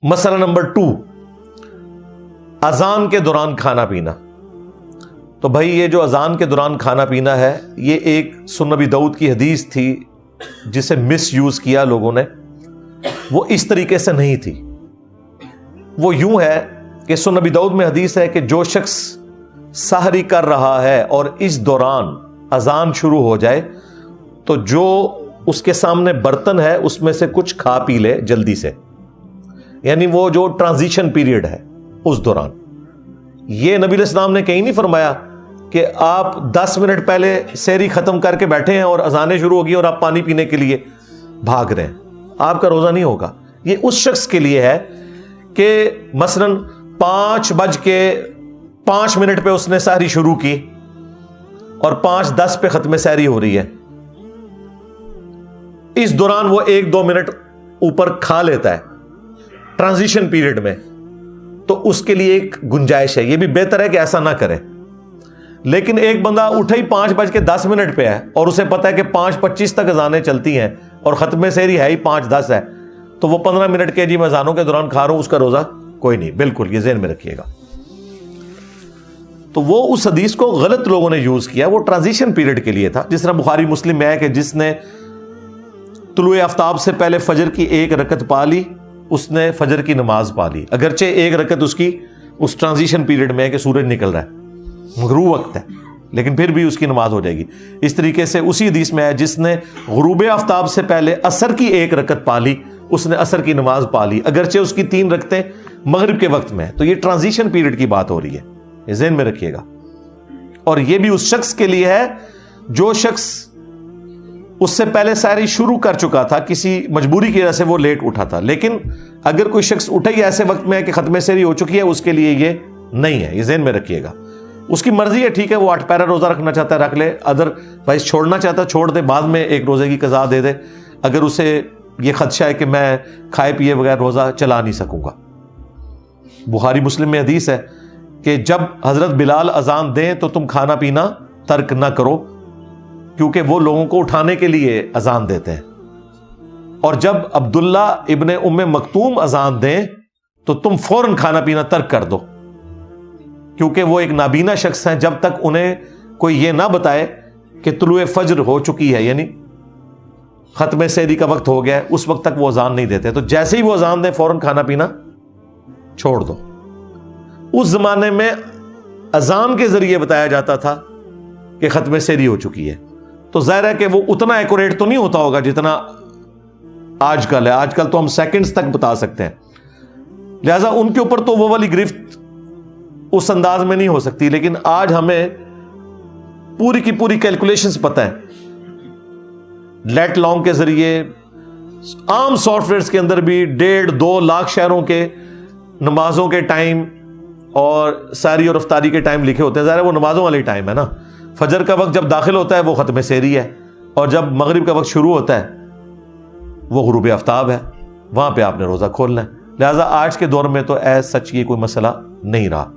مسئلہ نمبر 2، اذان کے دوران کھانا پینا۔ تو بھائی یہ جو اذان کے دوران کھانا پینا ہے، یہ ایک سنن ابی داؤد کی حدیث تھی جسے مس یوز کیا لوگوں نے۔ وہ اس طریقے سے نہیں تھی، وہ یوں ہے کہ سنن ابی داؤد میں حدیث ہے کہ جو شخص سحری کر رہا ہے اور اس دوران اذان شروع ہو جائے تو جو اس کے سامنے برتن ہے اس میں سے کچھ کھا پی لے جلدی سے، یعنی وہ جو ٹرانزیشن پیریڈ ہے اس دوران۔ یہ نبی علیہ السلام نے کہیں نہیں فرمایا کہ آپ 10 منٹ پہلے سحری ختم کر کے بیٹھے ہیں اور اذانیں شروع ہوگی اور آپ پانی پینے کے لیے بھاگ رہے ہیں، آپ کا روزہ نہیں ہوگا۔ یہ اس شخص کے لیے ہے کہ مثلا 5:05 پہ اس نے سحری شروع کی اور 5:10 پہ ختم سحری ہو رہی ہے، اس دوران وہ 1-2 منٹ اوپر کھا لیتا ہے ٹرانزیشن پیریڈ میں، تو اس کے لیے ایک گنجائش ہے۔ یہ بھی بہتر ہے کہ ایسا نہ کرے۔ لیکن ایک بندہ اٹھا ہی 5:10 پہ ہے اور اسے پتا ہے کہ 5:25 تک اذانیں چلتی ہیں اور ختم سحری ہے ہی 5:10 ہے، تو وہ 15 منٹ کے جی میں اذانوں کے دوران کھا رہا ہوں، اس کا روزہ کوئی نہیں۔ بالکل یہ ذہن میں رکھیے گا۔ تو وہ اس حدیث کو غلط لوگوں نے یوز کیا، وہ ٹرانزیشن پیریڈ کے لیے تھا۔ جس طرح بخاری مسلم میں ہے کہ جس نے طلوع آفتاب سے پہلے فجر کی 1 رکعت پا لی، اس نے فجر کی نماز پا لی، اگرچہ 1 رکعت اس کی اس ٹرانزیشن پیریڈ میں ہے کہ سورج نکل رہا ہے، غروب وقت ہے، لیکن پھر بھی اس کی نماز ہو جائے گی۔ اس طریقے سے اسی حدیث میں ہے جس نے غروب آفتاب سے پہلے عصر کی 1 رکعت پا لی، اس نے عصر کی نماز پا لی، اگرچہ اس کی 3 رکعتیں مغرب کے وقت میں ہے۔ تو یہ ٹرانزیشن پیریڈ کی بات ہو رہی ہے، یہ ذہن میں رکھیے گا۔ اور یہ بھی اس شخص کے لیے ہے جو شخص اس سے پہلے سحری شروع کر چکا تھا، کسی مجبوری کی وجہ سے وہ لیٹ اٹھا تھا۔ لیکن اگر کوئی شخص اٹھا ہی ایسے وقت میں ہے کہ ختم سحری ہو چکی ہے، اس کے لیے یہ نہیں ہے، یہ ذہن میں رکھیے گا۔ اس کی مرضی ہے، ٹھیک ہے، وہ 8 پیرا روزہ رکھنا چاہتا ہے رکھ لے، ادر وائز چھوڑنا چاہتا ہے چھوڑ دے، بعد میں ایک روزے کی قضا دے دے اگر اسے یہ خدشہ ہے کہ میں کھائے پیے بغیر روزہ چلا نہیں سکوں گا۔ بخاری مسلم میں حدیث ہے کہ جب حضرت بلال اذان دیں تو تم کھانا پینا ترک نہ کرو، کیونکہ وہ لوگوں کو اٹھانے کے لیے اذان دیتے ہیں، اور جب عبداللہ ابن ام مکتوم اذان دیں تو تم فوراً کھانا پینا ترک کر دو، کیونکہ وہ ایک نابینا شخص ہیں۔ جب تک انہیں کوئی یہ نہ بتائے کہ طلوع فجر ہو چکی ہے، یعنی ختم سحری کا وقت ہو گیا ہے، اس وقت تک وہ اذان نہیں دیتے۔ تو جیسے ہی وہ اذان دیں فوراً کھانا پینا چھوڑ دو۔ اس زمانے میں اذان کے ذریعے بتایا جاتا تھا کہ ختم سحری ہو چکی ہے، تو ظاہر ہے کہ وہ اتنا ایکوریٹ تو نہیں ہوتا ہوگا جتنا آج کل ہے۔ آج کل تو ہم سیکنڈز تک بتا سکتے ہیں، لہذا ان کے اوپر تو وہ والی گرفت اس انداز میں نہیں ہو سکتی۔ لیکن آج ہمیں پوری کی پوری کیلکولیشنز پتہ ہیں، لیٹ لانگ کے ذریعے عام سافٹ ویئرز کے اندر بھی 1.5-2 لاکھ شہروں کے نمازوں کے ٹائم اور سحری اور افطاری کے ٹائم لکھے ہوتے ہیں۔ ظاہر ہے وہ نمازوں والے ٹائم ہے نا، فجر کا وقت جب داخل ہوتا ہے وہ ختم سحری ہے، اور جب مغرب کا وقت شروع ہوتا ہے وہ غروب آفتاب ہے، وہاں پہ آپ نے روزہ کھولنا ہے۔ لہٰذا آج کے دور میں تو ایز سچ یہ کوئی مسئلہ نہیں رہا۔